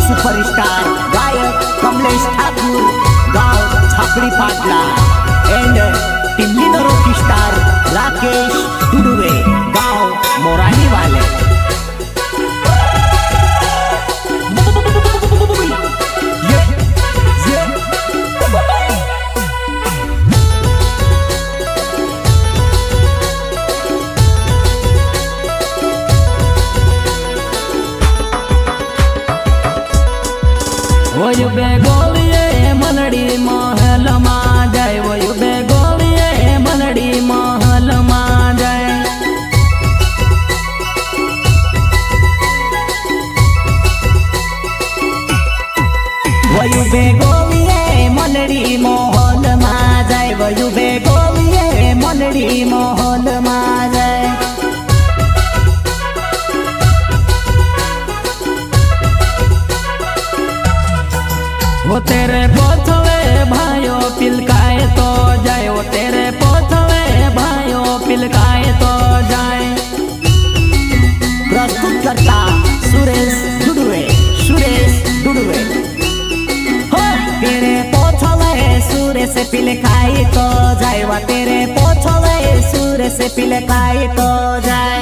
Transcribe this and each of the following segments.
Superstar गायक कमलेश ठाकुर गाव छापड़ी पाटला एंड टिल्ली रॉक स्टार राकेश दुडुवे गाव मोरानी वाले। वयु बेगोलिये मनड़ी महल मा जाय, वयु बेगोलिये मनड़ी महल मा जाय। वयु बेगोलिये मनड़ी महल मा जाय, वयु बेगोलिये मनड़ी महल मा जाय। वो तेरे पोथवे भाइयो पिलकाए तो जाए, वो तेरे पोथवे भाइयो पिलकाए तो जाए। प्रस्तुत करता सुरेश दुडुवे, सुरेश दुडुवे। हो तेरे पोथवे सूर्य से पिलकाए तो जाए, वो तेरे पोथवे सूर्य से पिलकाए तो जाए।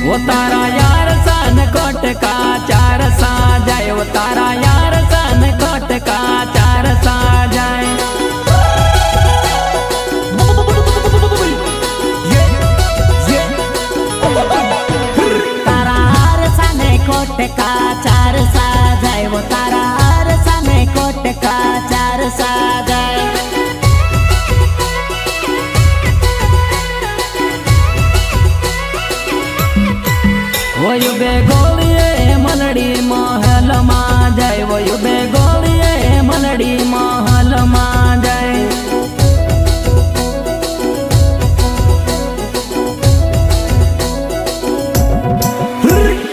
वो तारा यार सन कोट का चार सा जाए, वो तारा यार सन कोट का चार सा जाए। तारा हार सन कोट का चार सा जाए, वो तारा हार सन कोट का चार सा जाए। वयु बेगोलिये मनड़ी महल मा जाय, वयु बेगोलिये मनड़ी महल मा जाय।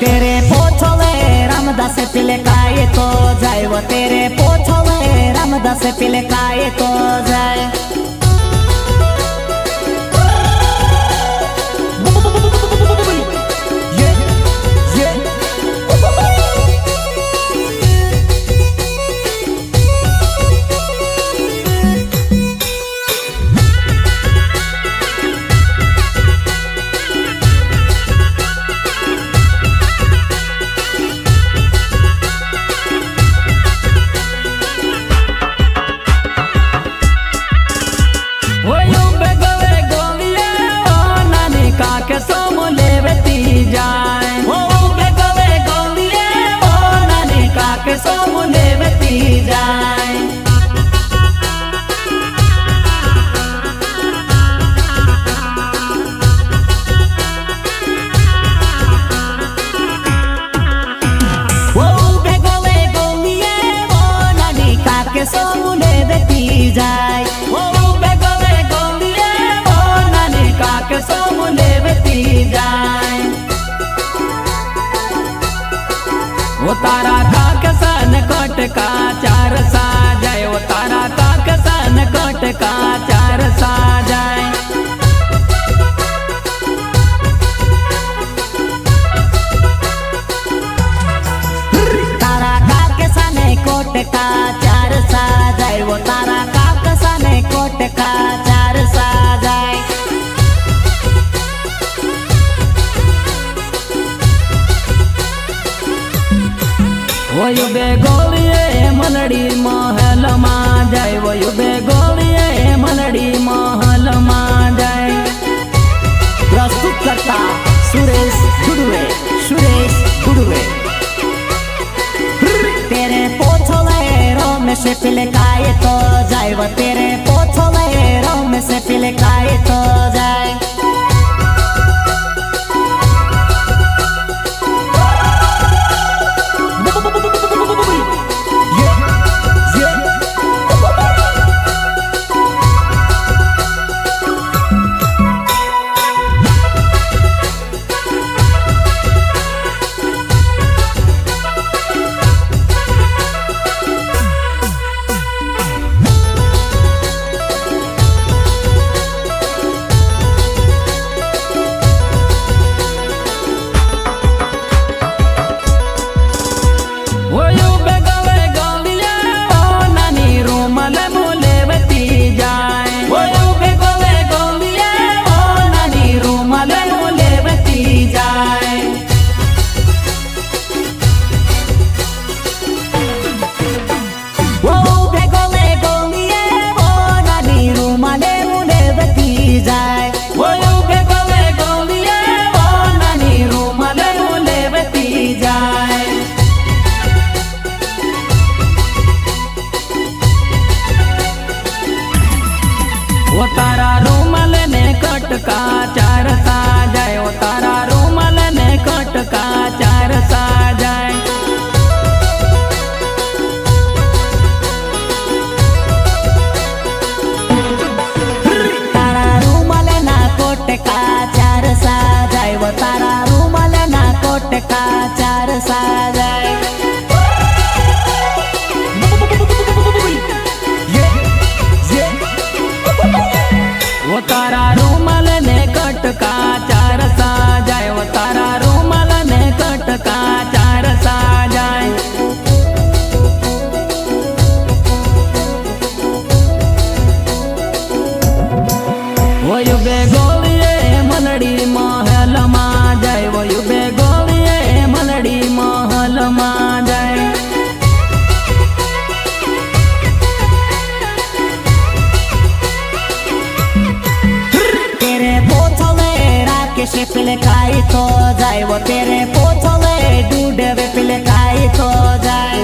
तेरे पोछवे रामदास पिलकाए तो जाए, वो तेरे पोछवे रामदास पिलकाए तो जाए। वो तारा काक सन कोट का चार सा जाए, वो तारा काक सन कोट का चार सा जाए। तारा काक सन कोट વયું બે ગોળીએ મલડી મહેલમાં જાય, વયું બે ગોળીએ મલડી મહેલમાં જાય. प्रस्तुत करता सुरेश गुडवे, सुरेश गुडवे. तेरे पोछले रोम से पिले काए तो जाए, वो तेरे पोछले रोम से पिले काए तो जाए. વયું બે ગળે ગોળીએ ઓ નાની રૂમાલ મુલેવતી જાય, વયું બે ગળે ગોળીએ ઓ નાની રૂમાલ મુલેવતી જાય. वो भेगोले गोलिए वो नानी रूमाले मुने बती जाए. વયું બે ગળે ગોળીએ ઓ નાની રૂમાલ મુલેવતી જાય. ઓ તારા રૂમાલ ને કટકા ચાર સાજાય, ઓ તારા રૂમાલ ને કટકા ચાર સાજાય. तारा रूमाल ना कोट का चार साजाए, वो तारा रूमाल ना कोट का चार साजाए. ઓ તારા રૂમાલ ને કટકા ચાર સાજાય, ઓ તારા રૂમાલ ને કટકા ચાર સાજાય. વયું બે ગોળીએ મલડી મહેલમાં જાય, વયું બે ગોળીએ મલડી મહેલમાં જાય. तेरे पोछले राके से पिले खाई तो जाए, वो तेरे पोछले डूडे वे पिले खाई तो जाए.